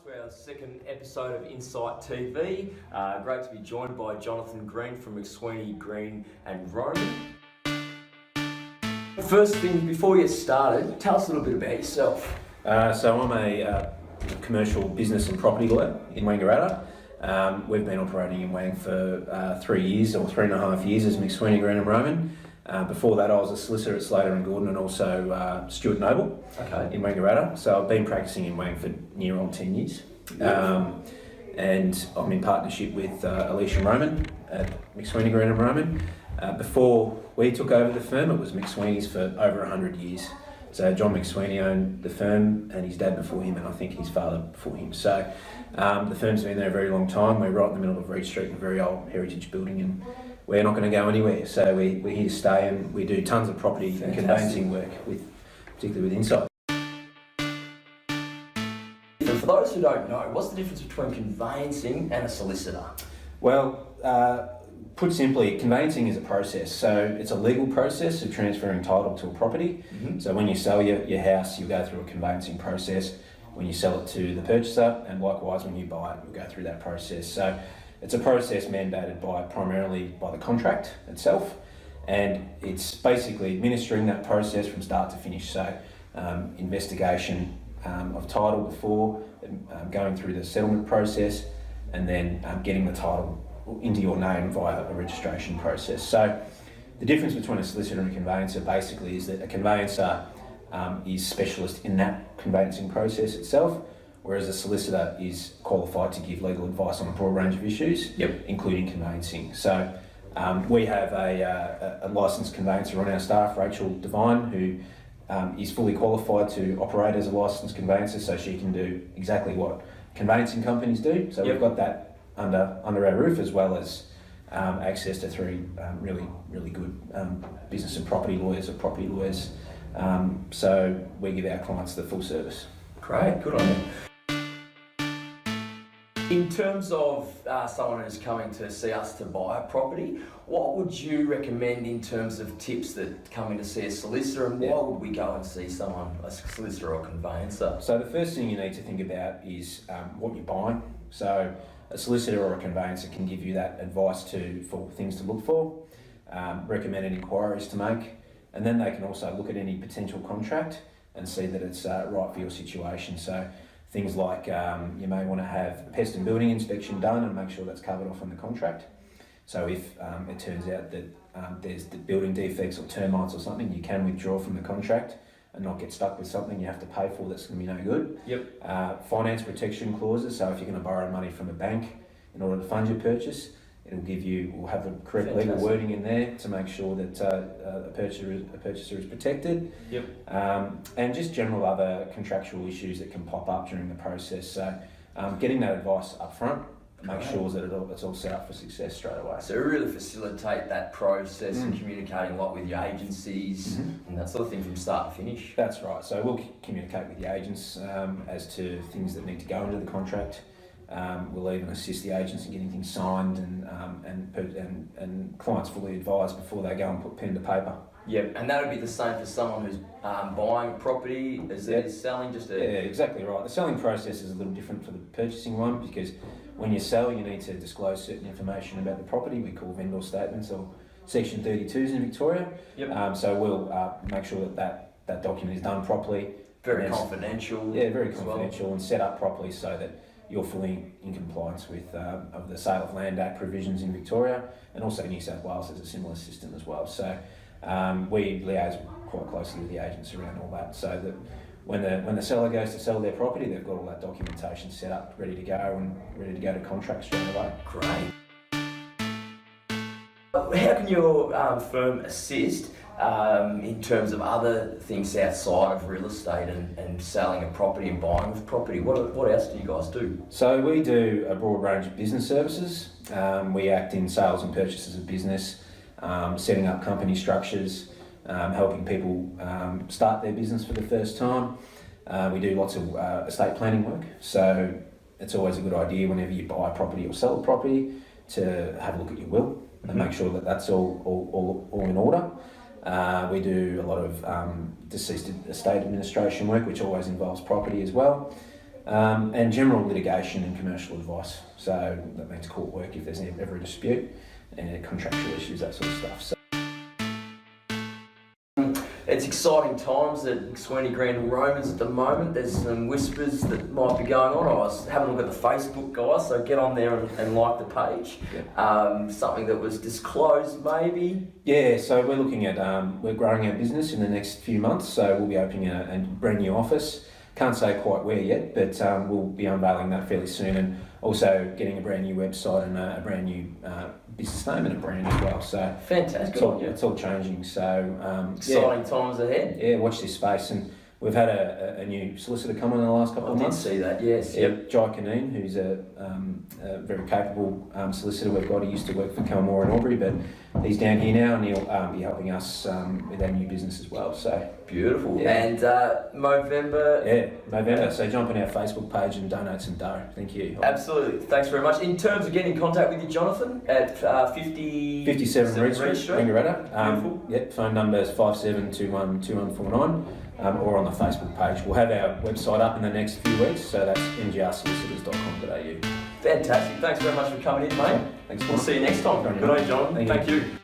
to our second episode of Insite TV. Great to be joined by Jonathan Green from Mcswiney, Green and Roman. First thing, before we get started, tell us a little bit about yourself. So I'm a commercial business and property lawyer in Wangaratta. We've been operating in Wang for 3 years or 3.5 years as Mcswiney, Green and Roman. Before that, I was a solicitor at Slater and Gordon and also Stuart Noble in Wangaratta. So I've been practicing in Wang for near on 10 years. And I'm in partnership with Alicia Roman at Mcswiney, Green and Roman. Before we took over the firm, it was Mcswiney's for over 100 years. So John Mcswiney owned the firm and his dad before him, and I think his father before him. So the firm's been there a very long time. We're right in the middle of Reed Street in a very old heritage building, and we're not going to go anywhere. So we're here to stay, and we do tons of property and conveyancing work, particularly with Insite. For those who don't know, what's the difference between conveyancing and a solicitor? Well, put simply, conveyancing is a process. So it's a legal process of transferring title to a property. So when you sell your house, you go through a conveyancing process. When you sell it to the purchaser, and likewise when you buy it, you go through that process. So it's a process mandated primarily by the contract itself, and it's basically administering that process from start to finish. So investigation of title before, going through the settlement process, and then getting the title into your name via a registration process. So the difference between a solicitor and a conveyancer basically is that a conveyancer is specialist in that conveyancing process itself, whereas a solicitor is qualified to give legal advice on a broad range of issues, including conveyancing. So we have a licensed conveyancer on our staff, Rachel Devine, who is fully qualified to operate as a licensed conveyancer, so she can do exactly what conveyancing companies do. So we've got that under our roof, as well as access to three really good business and property lawyers or property lawyers. So we give our clients the full service. Great, good on you. In terms of someone who's coming to see us to buy a property, what would you recommend in terms of tips that come in to see a solicitor, and why would we go and see someone, a solicitor or conveyancer? So the first thing you need to think about is what you're buying. So a solicitor or a conveyancer can give you that advice for things to look for, recommended inquiries to make, and then they can also look at any potential contract and see that it's right for your situation. So things like you may want to have a pest and building inspection done and make sure that's covered off in the contract. So if it turns out that there's the building defects or termites or something, you can withdraw from the contract and not get stuck with something you have to pay for that's going to be no good. Finance protection clauses, so if you're going to borrow money from a bank in order to fund your purchase, we'll have the correct legal wording in there to make sure that a purchaser is protected. And just general other contractual issues that can pop up during the process. So getting that advice up front, make sure that it's all set up for success straight away. So really facilitate that process and communicating a lot with your agencies and that sort of thing from start to finish. That's right. So we'll communicate with the agents as to things that need to go into the contract. We'll even assist the agents in getting things signed and clients fully advised before they go and put pen to paper. And that would be the same for someone who's buying property as it is selling. Yeah, exactly right. The selling process is a little different for the purchasing one, because when you sell, you need to disclose certain information about the property. We call vendor statements, or Section 32s in Victoria. So we'll make sure that document is done properly. Very confidential. Yeah, very confidential, and set up properly so that you're fully in compliance with of the Sale of Land Act provisions in Victoria, and also New South Wales has a similar system as well. So we liaise quite closely with the agents around all that, so that when the seller goes to sell their property, they've got all that documentation set up, ready to go to contract straight away. Great. How can your firm assist in terms of other things outside of real estate and selling a property and buying with property? What else do you guys do? So we do a broad range of business services. We act in sales and purchases of business, setting up company structures, helping people start their business for the first time. We do lots of estate planning work, so it's always a good idea whenever you buy a property or sell a property to have a look at your will and make sure that that's all in order. We do a lot of deceased estate administration work, which always involves property as well. and general litigation and commercial advice. So that means court work if there's ever a dispute, and contractual issues, that sort of stuff. So. It's exciting times at Mcswiney Grand and Romans at the moment. There's some whispers that might be going on. I was having a look at the Facebook, guys, so get on there and like the page. Yep. Something that was disclosed maybe. Yeah, so we're looking at, we're growing our business in the next few months, so we'll be opening a brand new office. Can't say quite where yet, but we'll be unveiling that fairly soon, and also getting a brand new website and a brand new business name and a brand as well. So fantastic. It's all changing. So exciting times ahead. Yeah, watch this space. And we've had a new solicitor come in the last couple of months. I did see that. Yes. Yep. Jai Kaneen, who's a very capable solicitor we've got. He used to work for Kelmore and Albury, but he's down here now, and he'll be helping us with our new business as well. So beautiful. Yeah. And November. Yeah, November. So jump on our Facebook page and donate some dough. Thank you. Absolutely. Thanks very much. In terms of getting in contact with you, Jonathan, at 57 Reed Street, Wangaratta. Beautiful. Yep. Phone number is 57212149. Or on the Facebook page. We'll have our website up in the next few weeks, so that's ngrsolicitors.com.au. Fantastic. Thanks very much for coming in, mate. Thanks. We'll see you next time. Good on you, John. Thank you.